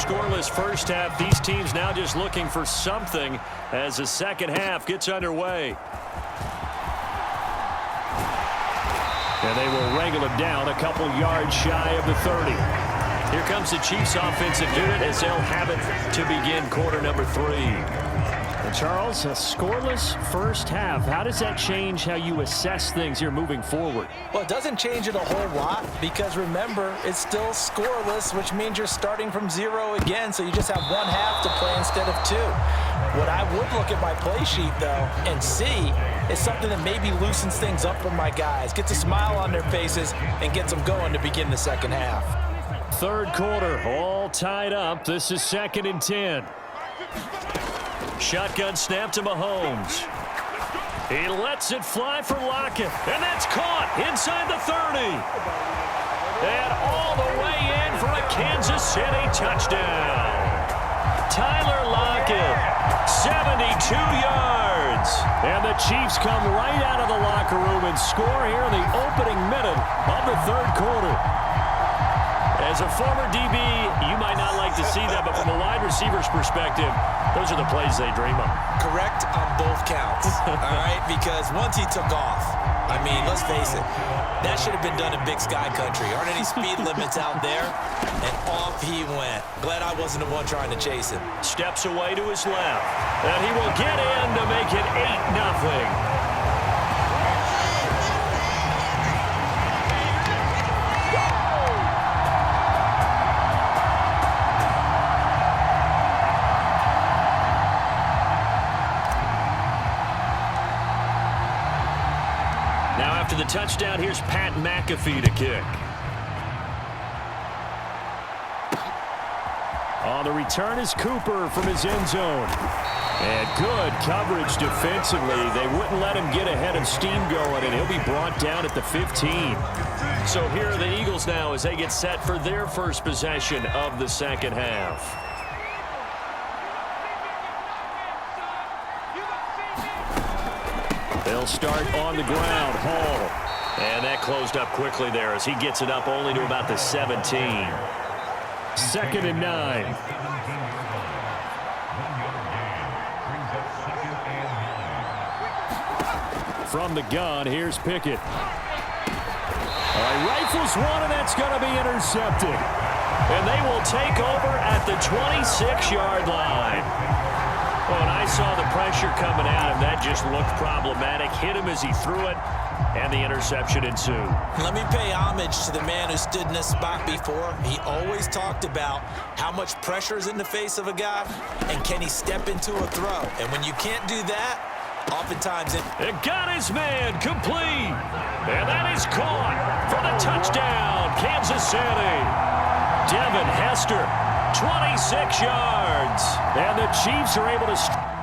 scoreless first half. These teams now just looking for something as the second half gets underway. And they will wrangle him down a couple yards shy of the 30. Here comes the Chiefs offensive unit as they'll have it to begin quarter number 3. And Charles, a scoreless first half. How does that change how you assess things here moving forward? Well, it doesn't change it a whole lot because, remember, it's still scoreless, which means you're starting from 0 again, so you just have one half to play instead of 2. What I would look at my play sheet, though, and see is something that maybe loosens things up for my guys, gets a smile on their faces, and gets them going to begin the second half. Third quarter, all tied up. This is 2nd and 10. Shotgun snap to Mahomes. He lets it fly for Lockett, and that's caught inside the 30. And all the way in for a Kansas City touchdown. Tyler Lockett, 72 yards. And the Chiefs come right out of the locker room and score here in the opening minute of the third quarter. As a former DB, you might not like to see that, but from a wide receiver's perspective, those are the plays they dream of. Correct on both counts, all right? Because once he took off, I mean, let's face it, that should have been done in Big Sky Country. Aren't any speed limits out there? And off he went. Glad I wasn't the one trying to chase him. Steps away to his left, and he will get in to make it 8-0. After the touchdown, here's Pat McAfee to kick. On the return is Cooper from his end zone. And good coverage defensively. They wouldn't let him get ahead of steam going, and he'll be brought down at the 15. So here are the Eagles now as they get set for their first possession of the second half. They'll start on the ground. Hall. And that closed up quickly there as he gets it up only to about the 17. 2nd and 9. From the gun, here's Pickett. Rifles one, and that's going to be intercepted. And they will take over at the 26-yard line. When I saw the pressure coming at him, that just looked problematic. Hit him as he threw it, and the interception ensued. Let me pay homage to the man who stood in this spot before. He always talked about how much pressure is in the face of a guy, and can he step into a throw. And when you can't do that, oftentimes it got his man complete. And that is caught for the touchdown, Kansas City. Devin Hester, 26 yards. And the Chiefs are able to...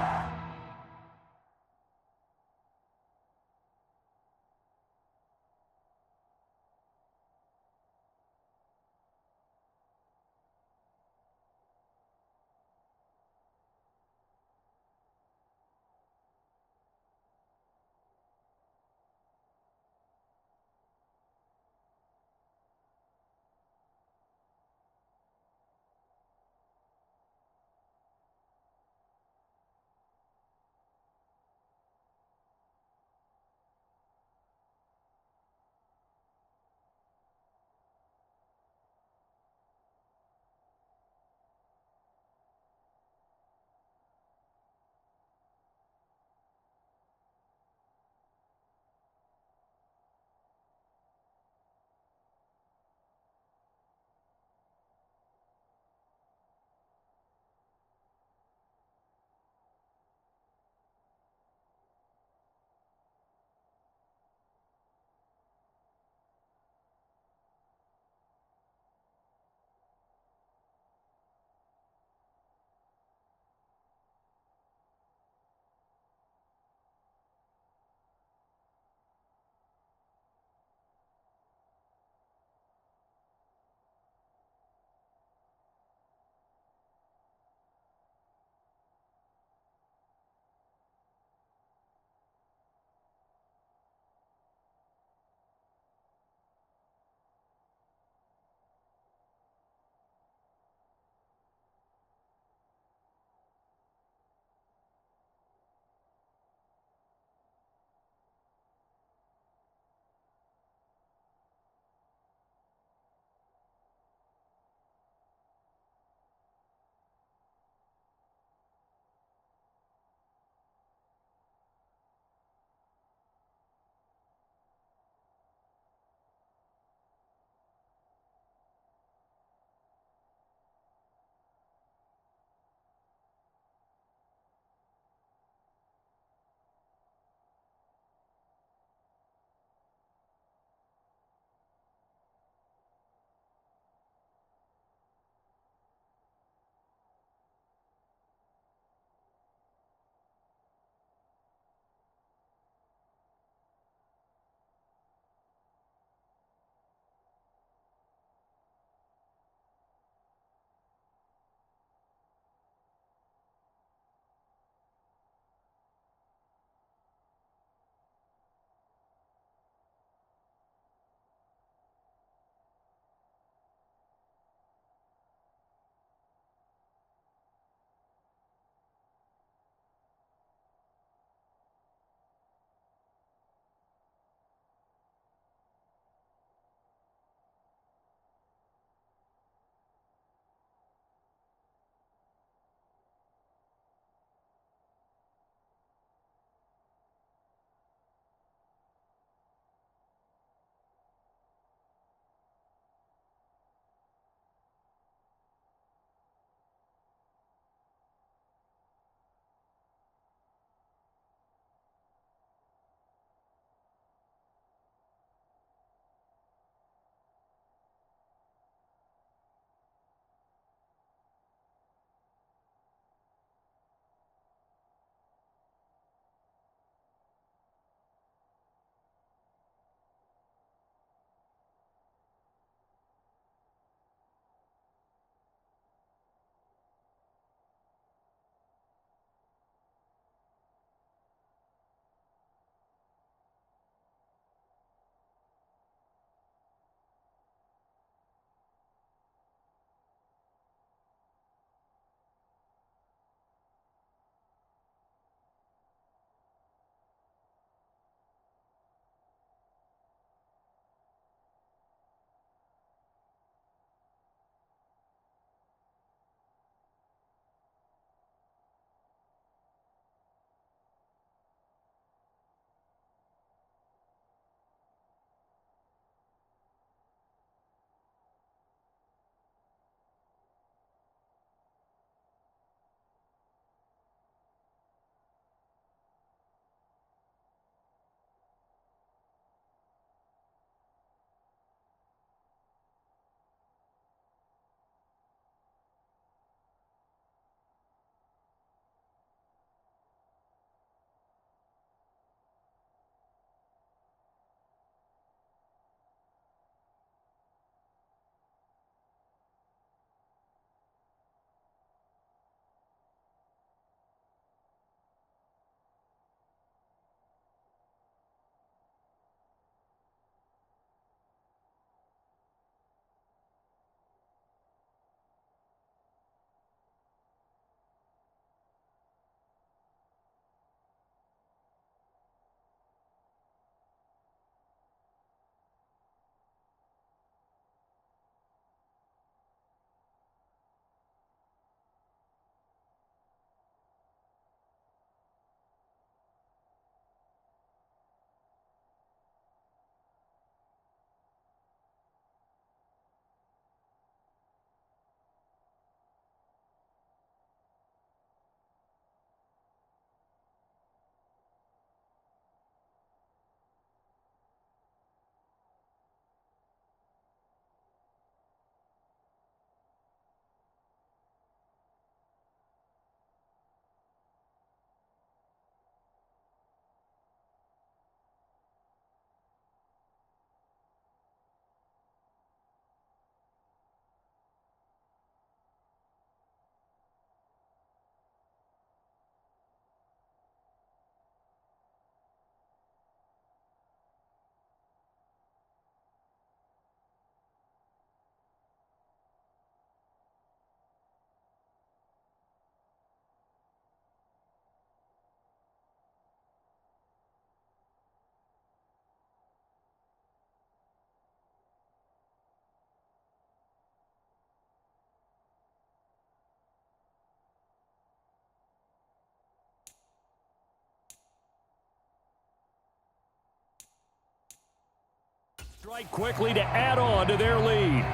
Right quickly to add on to their lead.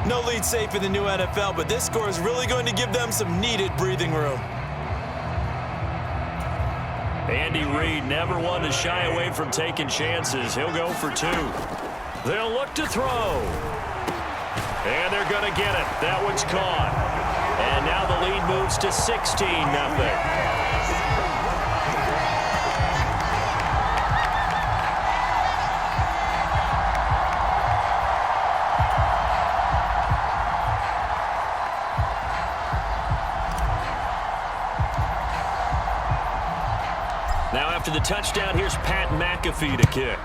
No lead safe in the new NFL, but this score is really going to give them some needed breathing room. Andy Reid never one to shy away from taking chances. He'll go for two. They'll look to throw. And they're going to get it. That one's caught. And now the lead moves to 16-0. Now after the touchdown, here's Pat McAfee to kick.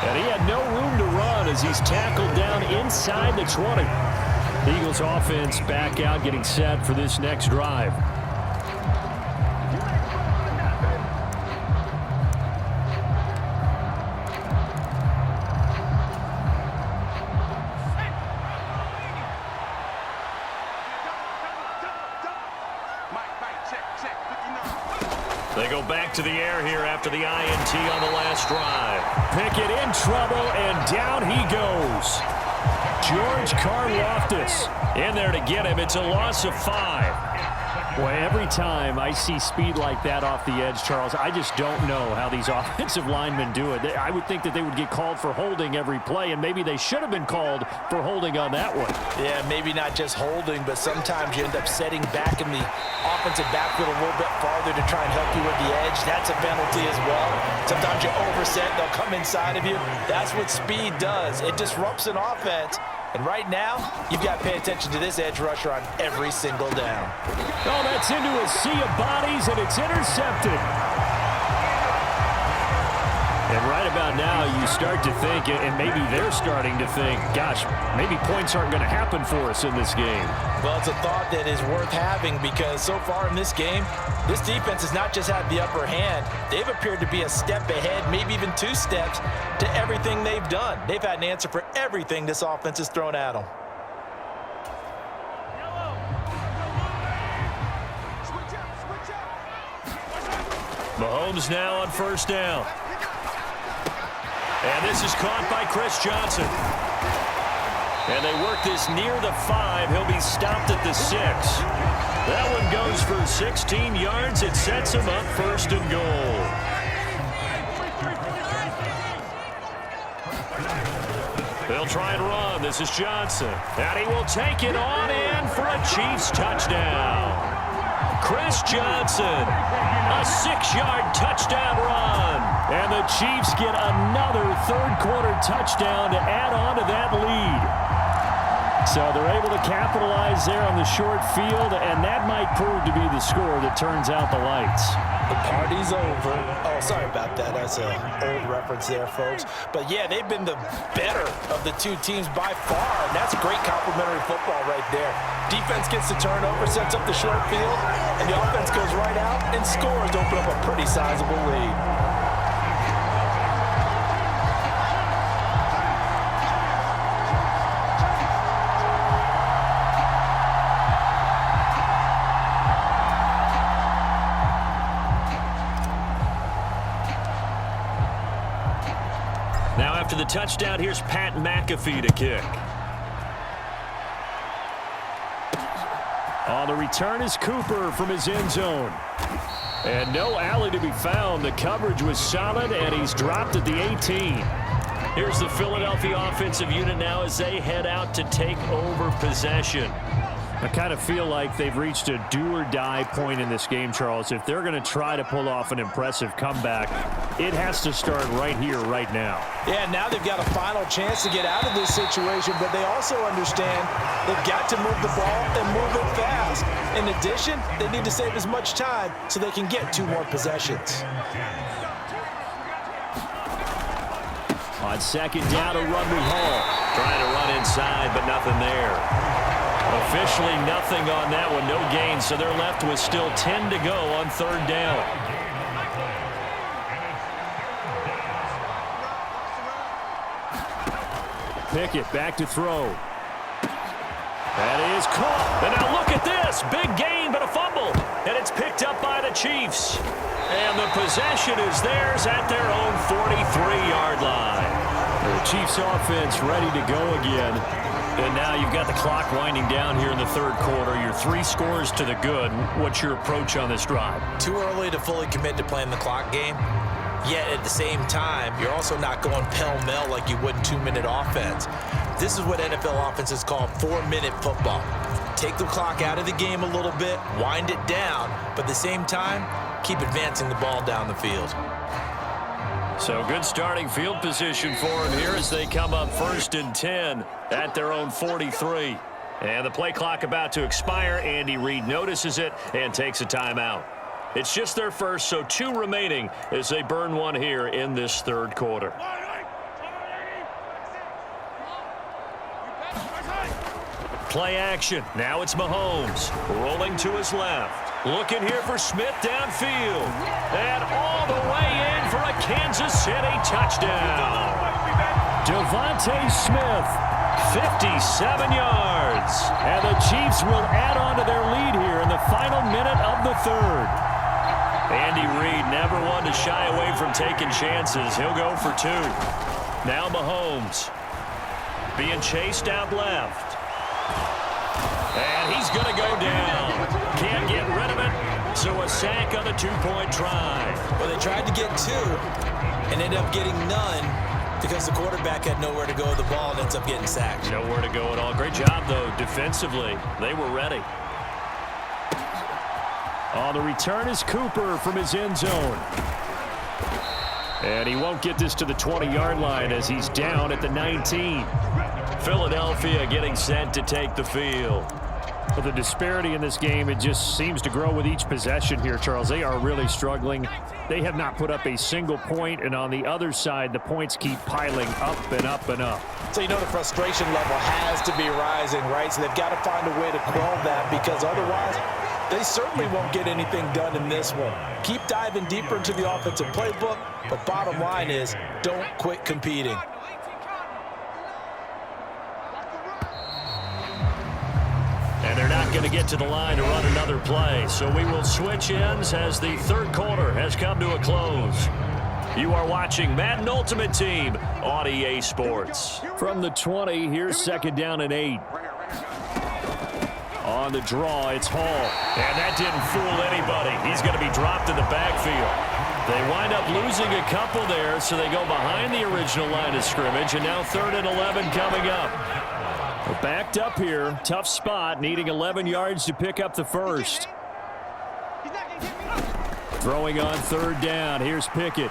And he had no room to run as he's tackled down inside the 20. Eagles offense back out, getting set for this next drive. They go back to the air here after the INT on the last drive. Pickett in trouble, and down he goes. George Karlaftis in there to get him. It's a loss of 5. Boy, every time I see speed like that off the edge, Charles, I just don't know how these offensive linemen do it. I would think that they would get called for holding every play, and maybe they should have been called for holding on that one. Yeah, maybe not just holding, but sometimes you end up setting back in the offensive backfield a little bit farther to try and help you with the edge. That's a penalty as well. Sometimes you overset, they'll come inside of you. That's what speed does. It disrupts an offense. And right now, you've got to pay attention to this edge rusher on every single down. Oh, that's into a sea of bodies, and it's intercepted. And right about now, you start to think, and maybe they're starting to think, gosh, maybe points aren't going to happen for us in this game. Well, it's a thought that is worth having because so far in this game, this defense has not just had the upper hand. They've appeared to be a step ahead, maybe even 2 steps to everything they've done. They've had an answer for everything this offense has thrown at them. Mahomes now on first down. And this is caught by Chris Johnson. And they work this near the 5. He'll be stopped at the 6. That one goes for 16 yards. It sets him up first and goal. They'll try and run. This is Johnson. And he will take it on in for a Chiefs touchdown. Chris Johnson, a 6-yard touchdown run. And the Chiefs get another third-quarter touchdown to add on to that lead. So they're able to capitalize there on the short field, and that might prove to be the score that turns out the lights. The party's over. Oh, sorry about that. That's an old reference there, folks. But, yeah, they've been the better of the two teams by far, and that's great complimentary football right there. Defense gets the turnover, sets up the short field, and the offense goes right out and scores to open up a pretty sizable lead. Now after the touchdown, here's Pat McAfee to kick. On the return is Cooper from his end zone. And no alley to be found. The coverage was solid, and he's dropped at the 18. Here's the Philadelphia offensive unit now as they head out to take over possession. I kind of feel like they've reached a do-or-die point in this game, Charles. If they're going to try to pull off an impressive comeback, it has to start right here, right now. Yeah, now they've got a final chance to get out of this situation, but they also understand they've got to move the ball and move it fast. In addition, they need to save as much time so they can get 2 more possessions. On second down, a run we Hall. Trying to run inside, but nothing there. Officially nothing on that one, no gain, so they're left with still 10 to go on third down. Pickett back to throw. That is caught. And now look at this. Big gain, but a fumble. And it's picked up by the Chiefs. And the possession is theirs at their own 43-yard line. The Chiefs offense ready to go again. And now you've got the clock winding down here in the third quarter. You're 3 scores to the good. What's your approach on this drive? Too early to fully commit to playing the clock game. Yet at the same time, you're also not going pell-mell like you would in 2-minute offense. This is what NFL offenses call 4-minute football. Take the clock out of the game a little bit, wind it down, but at the same time, keep advancing the ball down the field. So good starting field position for them here as they come up 1st and 10 at their own 43. And the play clock about to expire. Andy Reid notices it and takes a timeout. It's just their first, so 2 remaining as they burn one here in this third quarter. Play action. Now it's Mahomes rolling to his left. Looking here for Smith downfield. And all the way in for a Kansas City touchdown. Devontae Smith, 57 yards. And the Chiefs will add on to their lead here in the final minute of the third. Andy Reid never one to shy away from taking chances. He'll go for 2. Now Mahomes being chased out left. And he's going to go down. Can't get rid of it. So a sack on the 2-point try. Well, they tried to get 2 and ended up getting none because the quarterback had nowhere to go with the ball and ends up getting sacked. Nowhere to go at all. Great job, though, defensively. They were ready. On the return is Cooper from his end zone. And he won't get this to the 20-yard line as he's down at the 19. Philadelphia getting set to take the field. But the disparity in this game, it just seems to grow with each possession here, Charles. They are really struggling. They have not put up a single point, and on the other side, the points keep piling up and up and up. So you know the frustration level has to be rising, right? So they've got to find a way to quell that because otherwise they certainly won't get anything done in this one. Keep diving deeper into the offensive playbook, but bottom line is don't quit competing. And they're not going to get to the line to run another play. So we will switch ends as the third quarter has come to a close. You are watching Madden Ultimate Team on EA Sports. From the 20, here's 2nd down and 8. On the draw, it's Hall. And that didn't fool anybody. He's going to be dropped in the backfield. They wind up losing a couple there, so they go behind the original line of scrimmage, and now 3rd and 11 coming up. We're backed up here. Tough spot, needing 11 yards to pick up the first. Throwing on 3rd down. Here's Pickett.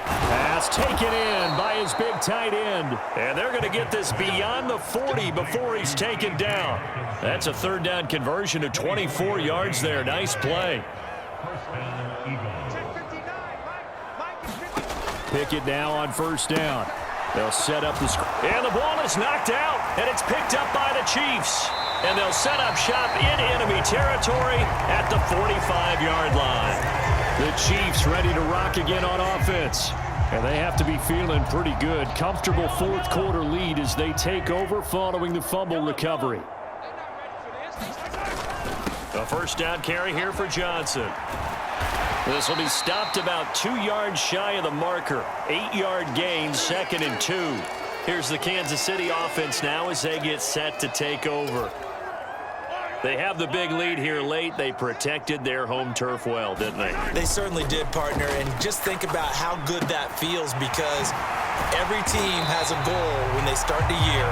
Pass taken in by his big tight end. And they're going to get this beyond the 40 before he's taken down. That's a 3rd down conversion of 24 yards there. Nice play. Pickett now on 1st down. They'll set up the screen. And the ball is knocked out, and it's picked up by the Chiefs. And they'll set up shop in enemy territory at the 45-yard line. The Chiefs ready to rock again on offense. And they have to be feeling pretty good. Comfortable 4th quarter lead as they take over following the fumble recovery. A 1st down carry here for Johnson. This will be stopped about 2 yards shy of the marker. 8-yard gain, 2nd and 2. Here's the Kansas City offense now as they get set to take over. They have the big lead here late. They protected their home turf well, didn't they? They certainly did, partner. And just think about how good that feels because every team has a goal when they start the year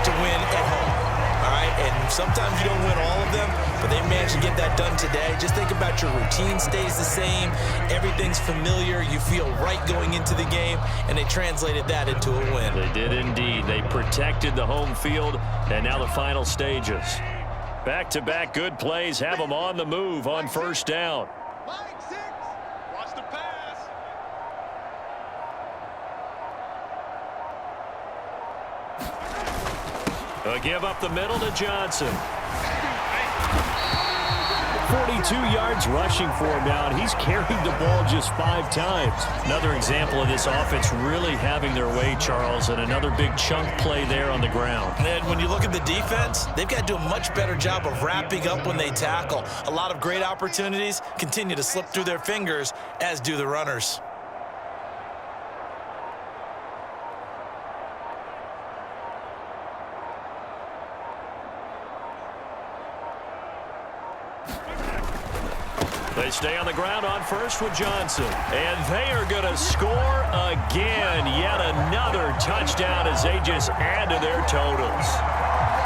to win at home. All right, and sometimes you don't win all of them, but they managed to get that done today. Just think about your routine stays the same. Everything's familiar. You feel right going into the game, and they translated that into a win. They did indeed. They protected the home field, and now the final stages. Back-to-back good plays have them on the move on 1st down. Watch the pass. A give up the middle to Johnson. 42 yards rushing for him now, and he's carried the ball just 5 times. Another example of this offense really having their way, Charles, and another big chunk play there on the ground. And when you look at the defense, they've got to do a much better job of wrapping up when they tackle. A lot of great opportunities continue to slip through their fingers, as do the runners. They stay on the ground on first with Johnson. And they are going to score again. Yet another touchdown as they just add to their totals.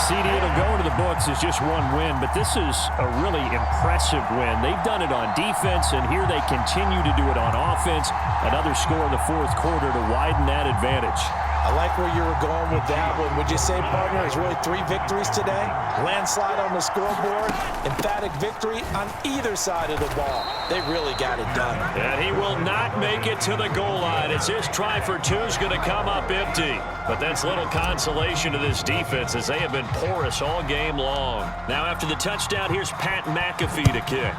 CD, it'll go into the books as just one win, but this is a really impressive win. They've done it on defense, and here they continue to do it on offense. Another score in the fourth quarter to widen that advantage. I like where you were going with that one. Would you say, partner, it's really 3 victories today? Landslide on the scoreboard, emphatic victory on either side of the ball. They really got it done. And he will not make it to the goal line as his try for 2 is going to come up empty. But that's little consolation to this defense as they have been porous all game long. Now after the touchdown, here's Pat McAfee to kick.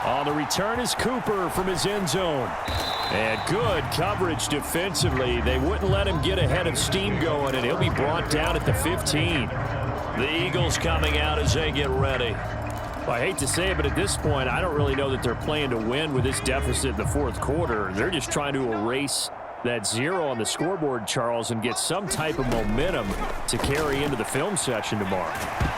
On the return is Cooper from his end zone. And good coverage defensively. They wouldn't let him get ahead of steam going, and he'll be brought down at the 15. The Eagles coming out as they get ready. Well, I hate to say it, but at this point, I don't really know that they're playing to win with this deficit in the fourth quarter. They're just trying to erase that 0 on the scoreboard, Charles, and get some type of momentum to carry into the film session tomorrow.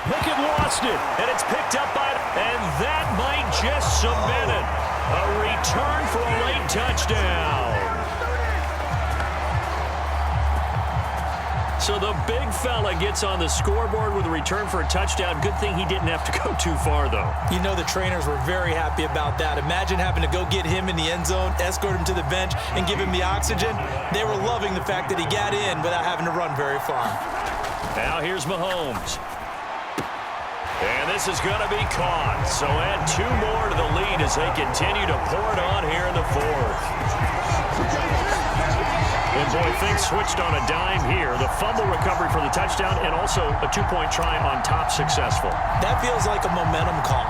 Pickett lost it, and it's picked up by, and that might just cement it. A return for a late touchdown. So the big fella gets on the scoreboard with a return for a touchdown. Good thing he didn't have to go too far, though. You know the trainers were very happy about that. Imagine having to go get him in the end zone, escort him to the bench, and give him the oxygen. They were loving the fact that he got in without having to run very far. Now here's Mahomes. And this is going to be caught. So add 2 more to the lead as they continue to pour it on here in the fourth. And boy, things switched on a dime here. The fumble recovery for the touchdown and also a 2-point try on top successful. That feels like a momentum call.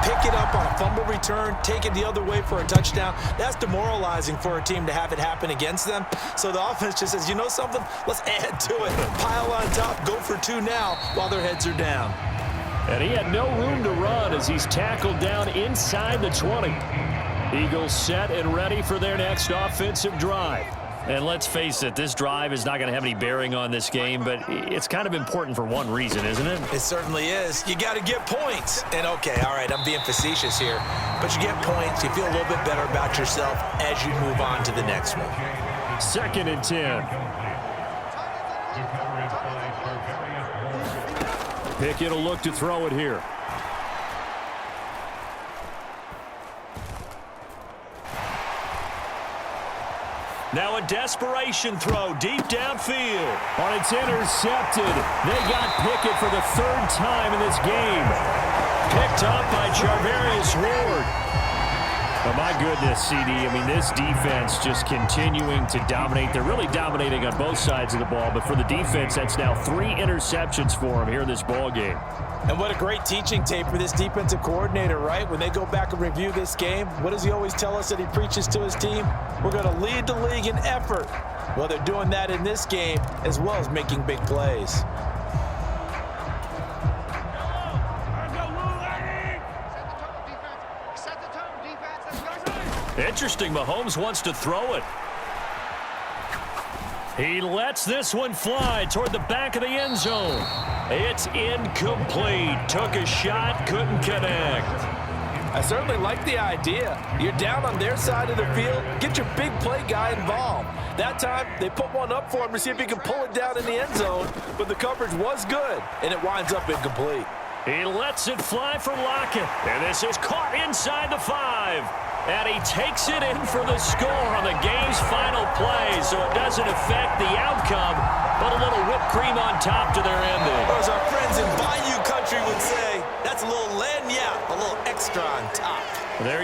Pick it up on a fumble return, take it the other way for a touchdown. That's demoralizing for a team to have it happen against them. So the offense just says, you know something? Let's add to it. Pile on top, go for 2 now while their heads are down. And he had no room to run as he's tackled down inside the 20. Eagles set and ready for their next offensive drive. And let's face it, this drive is not going to have any bearing on this game, but it's kind of important for one reason, isn't it? It certainly is. You got to get points. And okay, all right, I'm being facetious here, but you get points, you feel a little bit better about yourself as you move on to the next one. 2nd and 10. Pickett will look to throw it here. Now a desperation throw deep downfield. On it's intercepted. They got Pickett for the 3rd time in this game. Picked up by Charvarius Ward. Oh, my goodness, CD. I mean, this defense just continuing to dominate. They're really dominating on both sides of the ball, but for the defense, that's now 3 interceptions for them here in this ball game. And what a great teaching tape for this defensive coordinator, right? When they go back and review this game, what does he always tell us that he preaches to his team? We're going to lead the league in effort. Well, they're doing that in this game as well as making big plays. Interesting, Mahomes wants to throw it. He lets this one fly toward the back of the end zone. It's incomplete. Took a shot, couldn't connect. I certainly like the idea. You're down on their side of the field. Get your big play guy involved. That time, they put one up for him to see if he can pull it down in the end zone, but the coverage was good, and it winds up incomplete. He lets it fly for Lockett, and this is caught inside the 5. And he takes it in for the score on the game's final play, so it doesn't affect the outcome, but a little whipped cream on top to their ending. Or as our friends in Bayou Country would say, that's a little lagniappe, a little extra on top. There